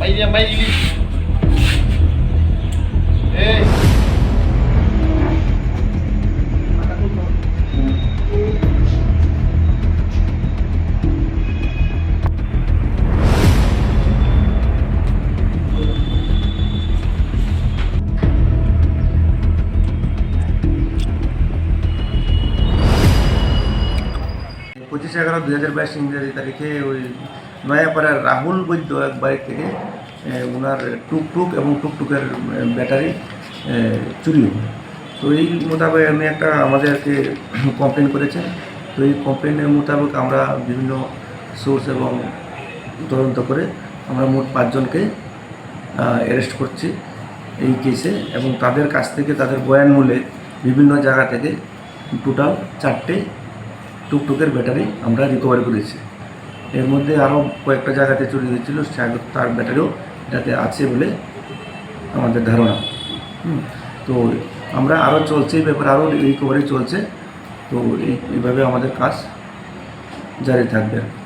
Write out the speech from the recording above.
Maília, Maília. Ei. 25/11/2022 ইংরেজি তারিখে ওই নয়াপাড়ার রাহুল বৈদ্য এক বাড়ি থেকে ওনার টুকটুক এবং টুকটুকের ব্যাটারি চুরি হয়। তো এই মোতাবেক উনি একটা আমাদেরকে কমপ্লেন করেছেন। তো এই কমপ্লেনের মোতাবেক আমরা বিভিন্ন সোর্স এবং তদন্ত করে আমরা মোট 5 জনকে অ্যারেস্ট করছি এই কেসে, এবং তাদের কাছ থেকে তাদের বয়ান মূলে বিভিন্ন জায়গা থেকে টোটাল 4টে টুকটুকের ব্যাটারি আমরা রিকভারি করেছি। এর মধ্যে আরও কয়েকটা জায়গাতে চুরি হয়েছিল, তার ব্যাটারিও এটাতে আছে বলে আমাদের ধারণা। তো আমরা আরও চলছে এই ব্যাপারে, আরও রিকভারি চলছে। তো এইভাবে আমাদের কাজ জারি থাকবে।